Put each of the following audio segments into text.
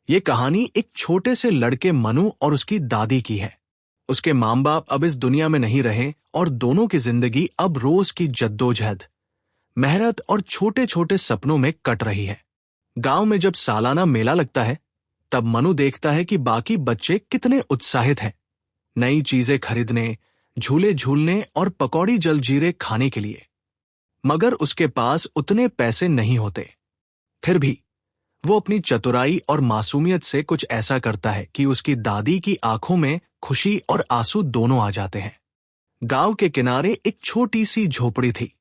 ये कहानी एक छोटे से लड़के मनु और उसकी दादी की है। उसके माँ बाप अब इस दुनिया में नहीं रहे और दोनों की जिंदगी अब रोज की जद्दोजहद, मेहनत और छोटे छोटे सपनों में कट रही है। गांव में जब सालाना मेला लगता है, तब मनु देखता है कि बाकी बच्चे कितने उत्साहित हैं नई चीजें खरीदने, झूले झूलने और पकौड़ी जलजीरे खाने के लिए। मगर उसके पास उतने पैसे नहीं होते। फिर भी वो अपनी चतुराई और मासूमियत से कुछ ऐसा करता है कि उसकी दादी की आंखों में खुशी और आंसू दोनों आ जाते हैं। गांव के किनारे एक छोटी सी झोपड़ी थी।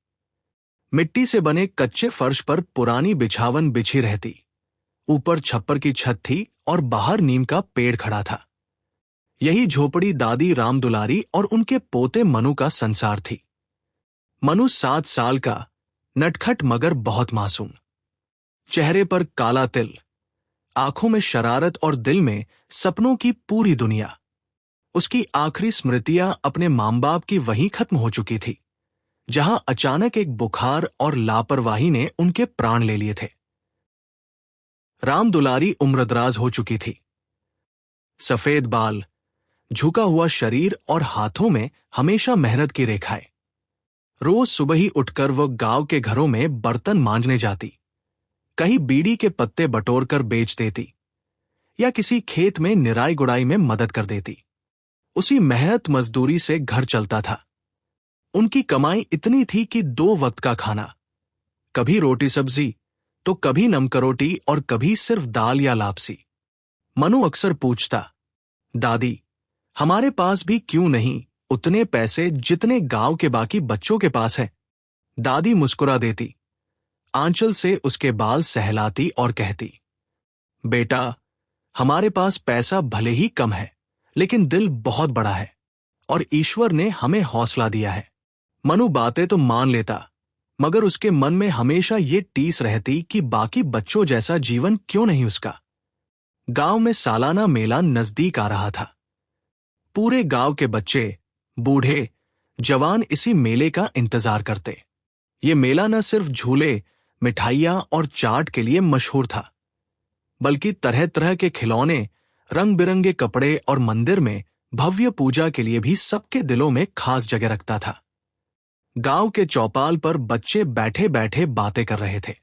मिट्टी से बने कच्चे फर्श पर पुरानी बिछावन बिछी रहती। ऊपर छप्पर की छत थी और बाहर नीम का पेड़ खड़ा था। यही झोपड़ी दादी रामदुलारी और उनके पोते मनु का संसार थी। मनु 7 साल का, नटखट मगर बहुत मासूम। चेहरे पर काला तिल, आंखों में शरारत और दिल में सपनों की पूरी दुनिया। उसकी आखिरी स्मृतियां अपने माँ बाप की वहीं खत्म हो चुकी थी, जहां अचानक एक बुखार और लापरवाही ने उनके प्राण ले लिए थे। रामदुलारी उम्रदराज हो चुकी थी। सफेद बाल, झुका हुआ शरीर और हाथों में हमेशा मेहनत की रेखाएं। रोज सुबह ही उठकर वो गांव के घरों में बर्तन मांजने जाती, कहीं बीड़ी के पत्ते बटोरकर बेच देती या किसी खेत में निराई गुड़ाई में मदद कर देती। उसी मेहनत मजदूरी से घर चलता था। उनकी कमाई इतनी थी कि 2 वक्त का खाना, कभी रोटी सब्जी तो कभी नमकरोटी और कभी सिर्फ दाल या लापसी। मनु अक्सर पूछता, दादी, हमारे पास भी क्यों नहीं उतने पैसे जितने गांव के बाकी बच्चों के पास है? दादी मुस्कुरा देती, आंचल से उसके बाल सहलाती और कहती, बेटा, हमारे पास पैसा भले ही कम है, लेकिन दिल बहुत बड़ा है और ईश्वर ने हमें हौसला दिया है। मनु बातें तो मान लेता, मगर उसके मन में हमेशा ये टीस रहती कि बाकी बच्चों जैसा जीवन क्यों नहीं उसका। गांव में सालाना मेला नजदीक आ रहा था। पूरे गांव के बच्चे, बूढ़े, जवान इसी मेले का इंतजार करते। ये मेला न सिर्फ झूले, मिठाइयां और चाट के लिए मशहूर था, बल्कि तरह तरह के खिलौने, रंग बिरंगे कपड़े और मंदिर में भव्य पूजा के लिए भी सबके दिलों में खास जगह रखता था। गांव के चौपाल पर बच्चे बैठे बैठे बातें कर रहे थे।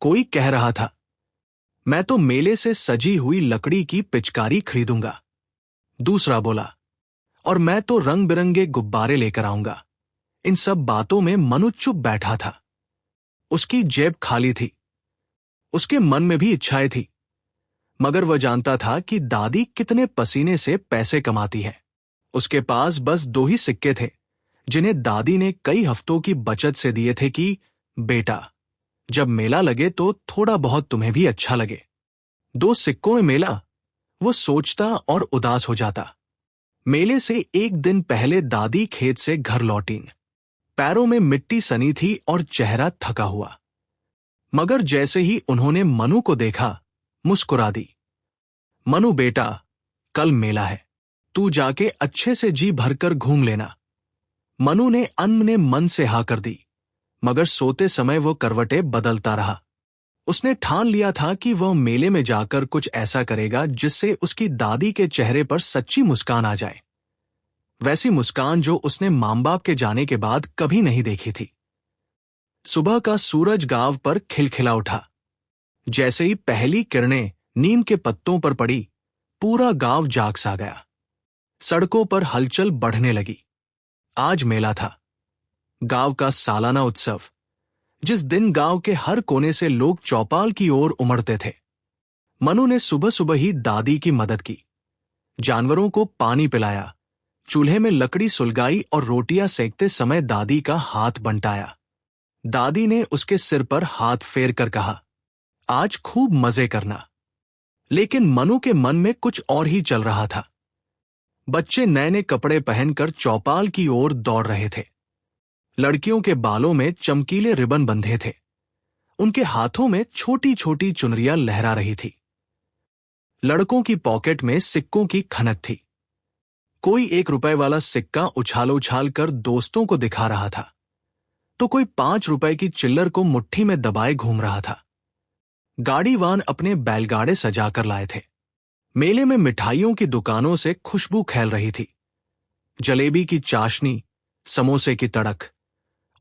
कोई कह रहा था, मैं तो मेले से सजी हुई लकड़ी की पिचकारी खरीदूंगा। दूसरा बोला, और मैं तो रंग बिरंगे गुब्बारे लेकर आऊंगा। इन सब बातों में मनु चुप बैठा था। उसकी जेब खाली थी। उसके मन में भी इच्छाएं थी, मगर वह जानता था कि दादी कितने पसीने से पैसे कमाती है। उसके पास बस 2 ही सिक्के थे, जिन्हें दादी ने कई हफ्तों की बचत से दिए थे कि बेटा, जब मेला लगे तो थोड़ा बहुत तुम्हें भी अच्छा लगे। 2 सिक्कों में मेला, वो सोचता और उदास हो जाता। मेले से एक दिन पहले दादी खेत से घर लौटीं। पैरों में मिट्टी सनी थी और चेहरा थका हुआ। मगर जैसे ही उन्होंने मनु को देखा, मुस्कुरा दी। मनु बेटा, कल मेला है, तू जाके अच्छे से जी भरकर घूम लेना। मनु ने अनमने मन से हाँ कर दी, मगर सोते समय वो करवटें बदलता रहा। उसने ठान लिया था कि वह मेले में जाकर कुछ ऐसा करेगा जिससे उसकी दादी के चेहरे पर सच्ची मुस्कान आ जाए, वैसी मुस्कान जो उसने मां बाप के जाने के बाद कभी नहीं देखी थी। सुबह का सूरज गांव पर खिलखिला उठा। जैसे ही पहली किरणें नीम के पत्तों पर पड़ी, पूरा गांव जाग सा गया। सड़कों पर हलचल बढ़ने लगी। आज मेला था, गांव का सालाना उत्सव, जिस दिन गांव के हर कोने से लोग चौपाल की ओर उमड़ते थे। मनु ने सुबह सुबह ही दादी की मदद की। जानवरों को पानी पिलाया, चूल्हे में लकड़ी सुलगाई और रोटियां सेकते समय दादी का हाथ बंटाया। दादी ने उसके सिर पर हाथ फेर कर कहा, आज खूब मजे करना। लेकिन मनु के मन में कुछ और ही चल रहा था। बच्चे नए नए कपड़े पहनकर चौपाल की ओर दौड़ रहे थे। लड़कियों के बालों में चमकीले रिबन बंधे थे। उनके हाथों में छोटी छोटी चुनरियां लहरा रही थी। लड़कों की पॉकेट में सिक्कों की खनक थी। कोई 1 रुपए वाला सिक्का उछाल उछाल कर दोस्तों को दिखा रहा था, तो कोई 5 रुपए की चिल्लर को मुट्ठी में दबाए घूम रहा था। गाड़ीवान अपने बैलगाड़े सजाकर लाए थे। मेले में मिठाइयों की दुकानों से खुशबू फैल रही थी। जलेबी की चाशनी, समोसे की तड़क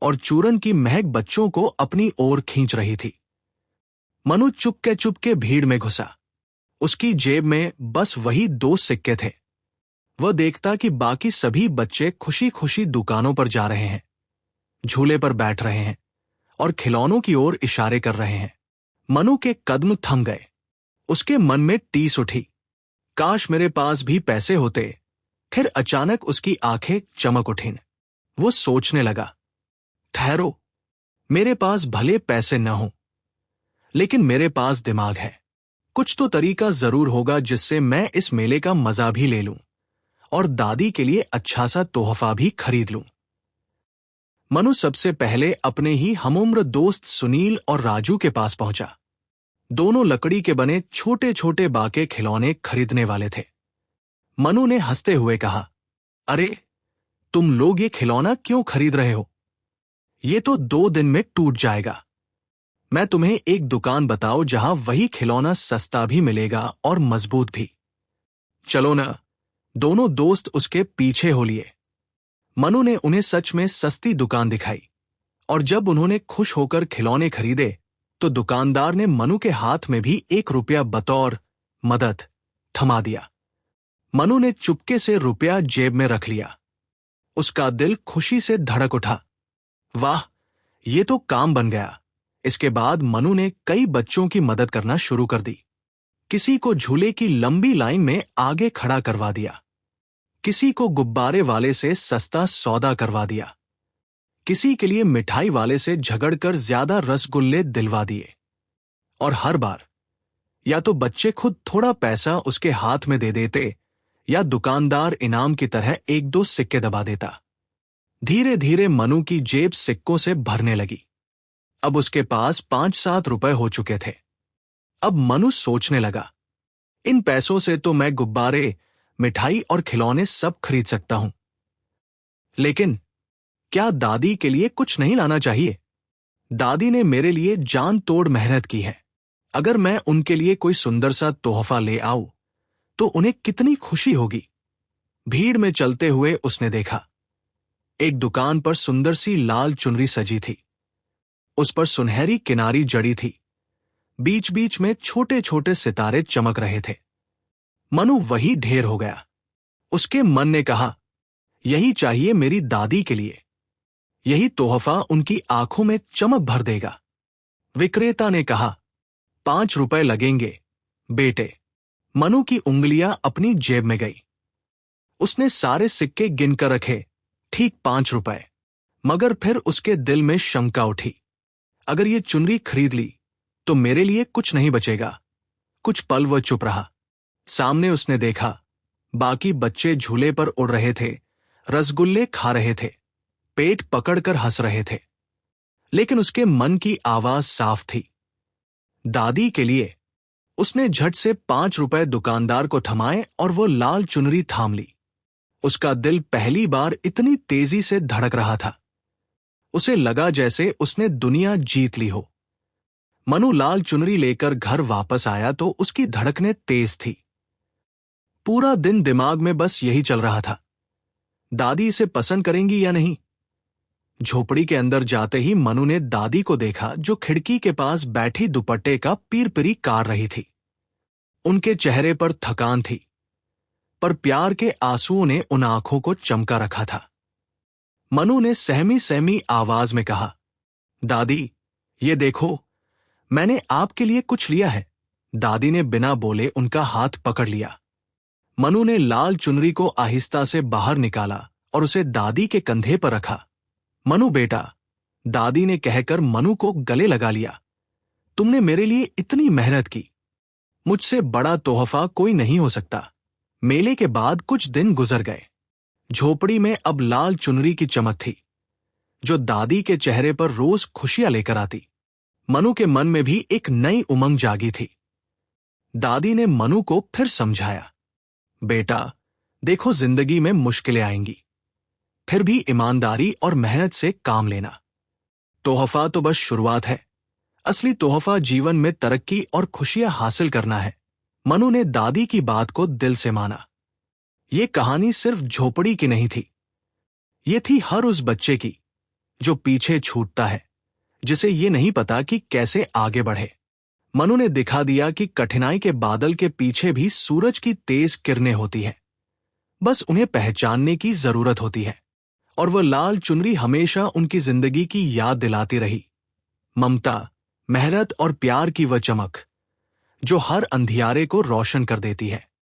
और चूरन की महक बच्चों को अपनी ओर खींच रही थी। मनु चुपके चुपके भीड़ में घुसा। उसकी जेब में बस वही 2 सिक्के थे। वह देखता कि बाकी सभी बच्चे खुशी खुशी दुकानों पर जा रहे हैं, झूले पर बैठ रहे हैं और खिलौनों की ओर इशारे कर रहे हैं। मनु के कदम थम गए। उसके मन में टीस उठी, काश मेरे पास भी पैसे होते। फिर अचानक उसकी आंखें चमक उठीं। वो सोचने लगा, ठहरो, मेरे पास भले पैसे न हों, लेकिन मेरे पास दिमाग है। कुछ तो तरीका जरूर होगा जिससे मैं इस मेले का मजा भी ले लूं और दादी के लिए अच्छा सा तोहफा भी खरीद लूं। मनु सबसे पहले अपने ही हमउम्र दोस्त सुनील और राजू के पास पहुंचा। दोनों लकड़ी के बने छोटे छोटे बाके खिलौने खरीदने वाले थे। मनु ने हंसते हुए कहा, अरे, तुम लोग ये खिलौना क्यों खरीद रहे हो? ये तो 2 दिन में टूट जाएगा। मैं तुम्हें एक दुकान बताऊं जहां वही खिलौना सस्ता भी मिलेगा और मजबूत भी। चलो ना। दोनों दोस्त उसके पीछे हो लिए। मनु ने उन्हें सच में सस्ती दुकान दिखाई और जब उन्होंने खुश होकर खिलौने खरीदे तो दुकानदार ने मनु के हाथ में भी 1 रुपया बतौर मदद थमा दिया। मनु ने चुपके से रुपया जेब में रख लिया। उसका दिल खुशी से धड़क उठा। वाह, ये तो काम बन गया। इसके बाद मनु ने कई बच्चों की मदद करना शुरू कर दी। किसी को झूले की लंबी लाइन में आगे खड़ा करवा दिया, किसी को गुब्बारे वाले से सस्ता सौदा करवा दिया, किसी के लिए मिठाई वाले से झगड़कर ज्यादा रसगुल्ले दिलवा दिए। और हर बार या तो बच्चे खुद थोड़ा पैसा उसके हाथ में दे देते या दुकानदार इनाम की तरह 1-2 सिक्के दबा देता। धीरे धीरे मनु की जेब सिक्कों से भरने लगी। अब उसके पास 5-7 रुपए हो चुके थे। अब मनु सोचने लगा, इन पैसों से तो मैं गुब्बारे, मिठाई और खिलौने सब खरीद सकता हूं। लेकिन क्या दादी के लिए कुछ नहीं लाना चाहिए? दादी ने मेरे लिए जान तोड़ मेहनत की है। अगर मैं उनके लिए कोई सुंदर सा तोहफा ले आऊं तो उन्हें कितनी खुशी होगी। भीड़ में चलते हुए उसने देखा, एक दुकान पर सुंदर सी लाल चुनरी सजी थी। उस पर सुनहरी किनारी जड़ी थी। बीच बीच में छोटे छोटे सितारे चमक रहे थे। मनु वही ढेर हो गया। उसके मन ने कहा, यही चाहिए मेरी दादी के लिए। यही तोहफा उनकी आंखों में चमक भर देगा। विक्रेता ने कहा, 5 रुपए लगेंगे बेटे। मनु की उंगलियां अपनी जेब में गई। उसने सारे सिक्के गिनकर रखे, ठीक 5 रुपए। मगर फिर उसके दिल में शंका उठी, अगर ये चुनरी खरीद ली तो मेरे लिए कुछ नहीं बचेगा। कुछ पल वह चुप रहा। सामने उसने देखा, बाकी बच्चे झूले पर उड़ रहे थे, रसगुल्ले खा रहे थे, पेट पकड़कर हंस रहे थे। लेकिन उसके मन की आवाज साफ थी, दादी के लिए। उसने झट से 5 रुपए दुकानदार को थमाए और वो लाल चुनरी थाम ली। उसका दिल पहली बार इतनी तेजी से धड़क रहा था। उसे लगा जैसे उसने दुनिया जीत ली हो। मनु लाल चुनरी लेकर घर वापस आया तो उसकी धड़कनें तेज थी। पूरा दिन दिमाग में बस यही चल रहा था, दादी इसे पसंद करेंगी या नहीं। झोपड़ी के अंदर जाते ही मनु ने दादी को देखा जो खिड़की के पास बैठी दुपट्टे का पीर-पीरी कार रही थी। उनके चेहरे पर थकान थी, पर प्यार के आंसुओं ने उन आंखों को चमका रखा था। मनु ने सहमी सहमी आवाज में कहा, दादी, ये देखो, मैंने आपके लिए कुछ लिया है। दादी ने बिना बोले उनका हाथ पकड़ लिया। मनु ने लाल चुनरी को आहिस्ता से बाहर निकाला और उसे दादी के कंधे पर रखा। मनु बेटा, दादी ने कहकर मनु को गले लगा लिया। तुमने मेरे लिए इतनी मेहनत की। मुझसे बड़ा तोहफा कोई नहीं हो सकता। मेले के बाद कुछ दिन गुजर गए। झोपड़ी में अब लाल चुनरी की चमक थी, जो दादी के चेहरे पर रोज खुशियां लेकर आती। मनु के मन में भी एक नई उमंग जागी थी। दादी ने मनु को फिर समझाया, बेटा, देखो, जिंदगी में मुश्किलें आएंगी, फिर भी ईमानदारी और मेहनत से काम लेना। तोहफा तो बस शुरुआत है। असली तोहफा जीवन में तरक्की और खुशियां हासिल करना है। मनु ने दादी की बात को दिल से माना। ये कहानी सिर्फ झोपड़ी की नहीं थी, ये थी हर उस बच्चे की जो पीछे छूटता है, जिसे ये नहीं पता कि कैसे आगे बढ़े। मनु ने दिखा दिया कि कठिनाई के बादल के पीछे भी सूरज की तेज किरणें होती है, बस उन्हें पहचानने की जरूरत होती है। और वह लाल चुनरी हमेशा उनकी जिंदगी की याद दिलाती रही, ममता, मेहनत और प्यार की वह चमक जो हर अंधियारे को रोशन कर देती है।